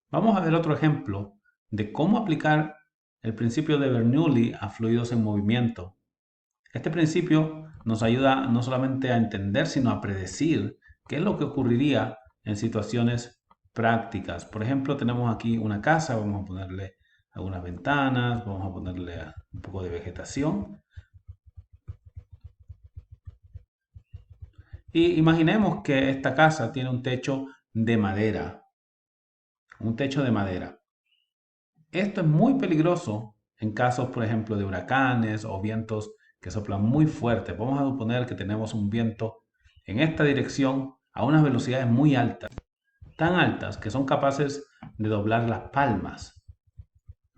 Vamos a ver otro ejemplo de cómo aplicar el principio de Bernoulli a fluidos en movimiento. Este principio nos ayuda no solamente a entender, sino a predecir qué es lo que ocurriría en situaciones prácticas. Por ejemplo, tenemos aquí una casa, vamos a ponerle algunas ventanas, vamos a ponerle un poco de vegetación. Y imaginemos que esta casa tiene un techo de madera, un techo de madera. Esto es muy peligroso en casos, por ejemplo, de huracanes o vientos que soplan muy fuerte. Vamos a suponer que tenemos un viento en esta dirección a unas velocidades muy altas, tan altas que son capaces de doblar las palmas,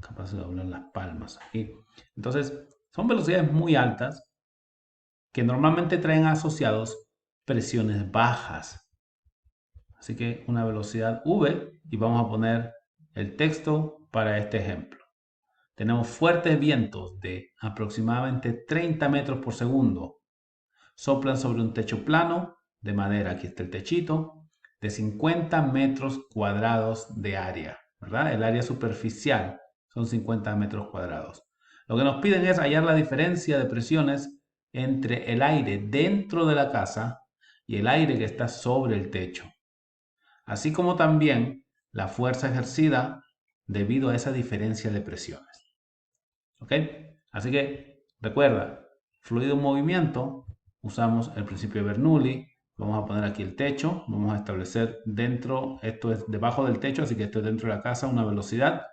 capaces de doblar las palmas aquí. Entonces, son velocidades muy altas que normalmente traen asociados presiones bajas. Así que una velocidad v y vamos a poner el texto para este ejemplo. Tenemos fuertes vientos de aproximadamente 30 metros por segundo. Soplan sobre un techo plano de madera, aquí está el techito, de 50 metros cuadrados de área, ¿verdad? El área superficial son 50 metros cuadrados. Lo que nos piden es hallar la diferencia de presiones entre el aire dentro de la casa y el aire que está sobre el techo, así como también la fuerza ejercida debido a esa diferencia de presiones. ¿Ok? Así que recuerda, fluido en movimiento, usamos el principio de Bernoulli. Vamos a poner aquí el techo, vamos a establecer dentro, esto es debajo del techo, así que esto es dentro de la casa, una velocidad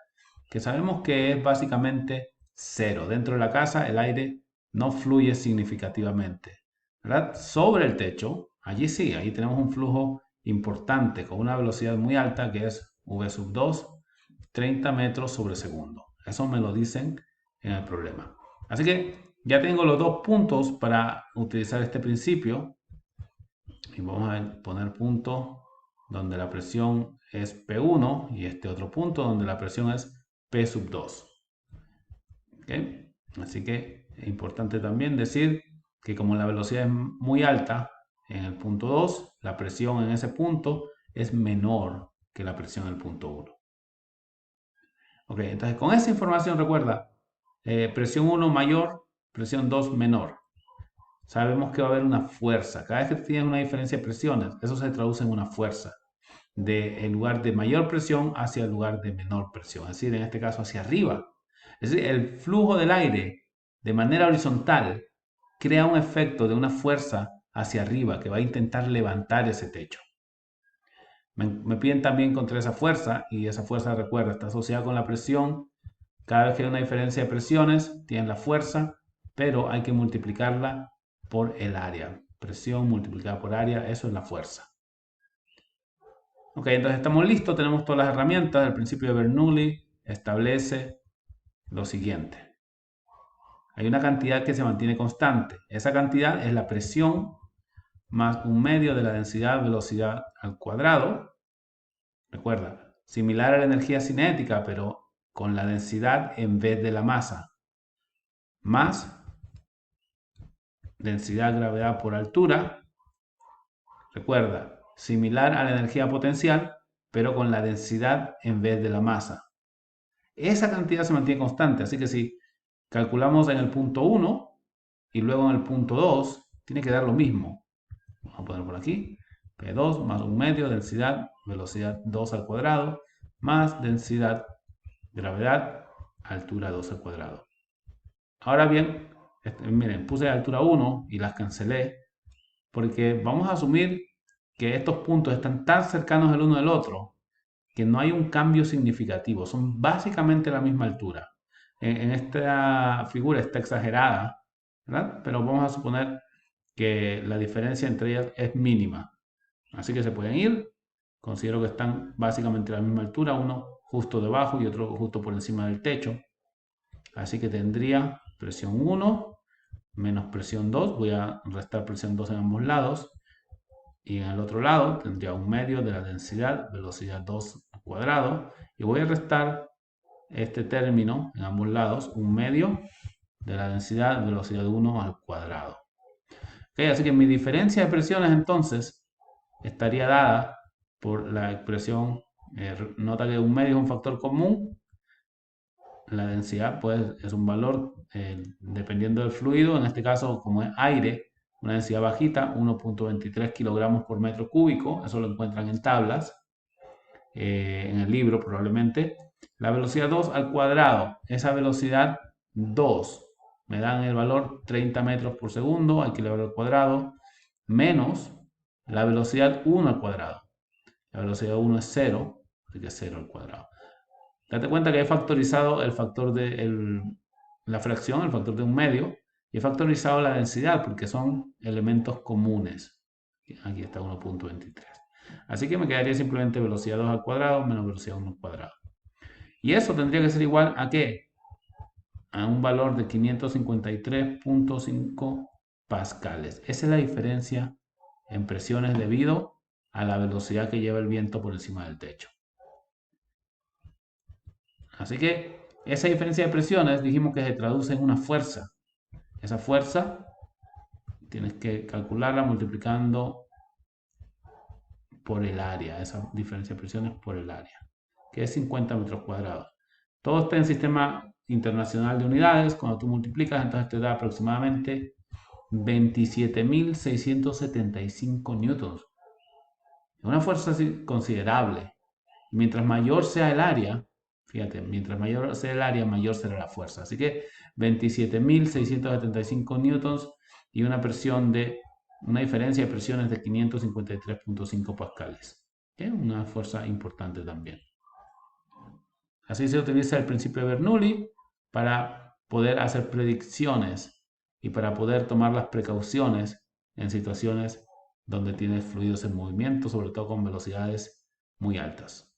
que sabemos que es básicamente cero. Dentro de la casa el aire no fluye significativamente, ¿verdad? Sobre el techo, allí sí, ahí tenemos un flujo importante con una velocidad muy alta que es v sub 2, 30 metros sobre segundo. Eso me lo dicen en el problema. Así que ya tengo los dos puntos para utilizar este principio. Y vamos a poner punto donde la presión es P1 y este otro punto donde la presión es P sub 2. ¿Okay? Así que es importante también decir que como la velocidad es muy alta en el punto 2, la presión en ese punto es menor que la presión en el punto 1. Ok, entonces con esa información recuerda, presión 1 mayor, presión 2 menor. Sabemos que va a haber una fuerza. Cada vez que tienes una diferencia de presiones, eso se traduce en una fuerza. En lugar de mayor presión hacia el lugar de menor presión. Es decir, en este caso hacia arriba. Es decir, el flujo del aire de manera horizontal crea un efecto de una fuerza hacia arriba que va a intentar levantar ese techo. Me piden también encontrar esa fuerza y esa fuerza, recuerda, está asociada con la presión. Cada vez que hay una diferencia de presiones, tienes la fuerza, pero hay que multiplicarla por el área. Presión multiplicada por área, eso es la fuerza. Ok, entonces estamos listos, tenemos todas las herramientas. El principio de Bernoulli establece lo siguiente. Hay una cantidad que se mantiene constante. Esa cantidad es la presión más un medio de la densidad velocidad al cuadrado. Recuerda, similar a la energía cinética, pero con la densidad en vez de la masa. Más densidad gravedad por altura. Recuerda, similar a la energía potencial, pero con la densidad en vez de la masa. Esa cantidad se mantiene constante, así que si calculamos en el punto 1 y luego en el punto 2, tiene que dar lo mismo. Vamos a poner por aquí, P2 más un medio, densidad, velocidad 2 al cuadrado, más densidad, gravedad, altura 2 al cuadrado. Ahora bien, miren, puse altura 1 y las cancelé, porque vamos a asumir que estos puntos están tan cercanos el uno del otro que no hay un cambio significativo, son básicamente la misma altura. En esta figura está exagerada, ¿verdad? Pero vamos a suponer que la diferencia entre ellas es mínima. Así que se pueden ir. Considero que están básicamente a la misma altura, uno justo debajo y otro justo por encima del techo. Así que tendría presión 1 menos presión 2. Voy a restar presión 2 en ambos lados. Y en el otro lado tendría un medio de la densidad, velocidad 2 al cuadrado. Y voy a restar este término en ambos lados, un medio de la densidad, velocidad 1 al cuadrado. Okay, así que mi diferencia de presiones entonces estaría dada por la expresión Nota que un medio es un factor común. La densidad pues es un valor dependiendo del fluido, en este caso como es aire, una densidad bajita, 1.23 kilogramos por metro cúbico, eso lo encuentran en tablas, en el libro probablemente. La velocidad 2 al cuadrado, esa velocidad 2, me dan el valor 30 metros por segundo, hay que elevarlo al cuadrado, menos la velocidad 1 al cuadrado. La velocidad 1 es 0, así que es 0 al cuadrado. Date cuenta que he factorizado el factor de la fracción, el factor de un medio, y he factorizado la densidad porque son elementos comunes. Aquí está 1.23. Así que me quedaría simplemente velocidad 2 al cuadrado menos velocidad 1 al cuadrado. Y eso tendría que ser igual a ¿qué? A un valor de 553.5 pascales. Esa es la diferencia en presiones debido a la velocidad que lleva el viento por encima del techo. Así que esa diferencia de presiones dijimos que se traduce en una fuerza. Esa fuerza tienes que calcularla multiplicando por el área, esa diferencia de presiones por el área, que es 50 metros cuadrados. Todo está en sistema internacional de unidades. Cuando tú multiplicas, entonces te da aproximadamente 27.675 newtons. Es una fuerza considerable. Mientras mayor sea el área, fíjate, mientras mayor sea el área, mayor será la fuerza. Así que 27.675 newtons y una presión de una diferencia de presiones de 553.5 pascales. ¿Okay? Una fuerza importante también. Así se utiliza el principio de Bernoulli para poder hacer predicciones y para poder tomar las precauciones en situaciones donde tienes fluidos en movimiento, sobre todo con velocidades muy altas.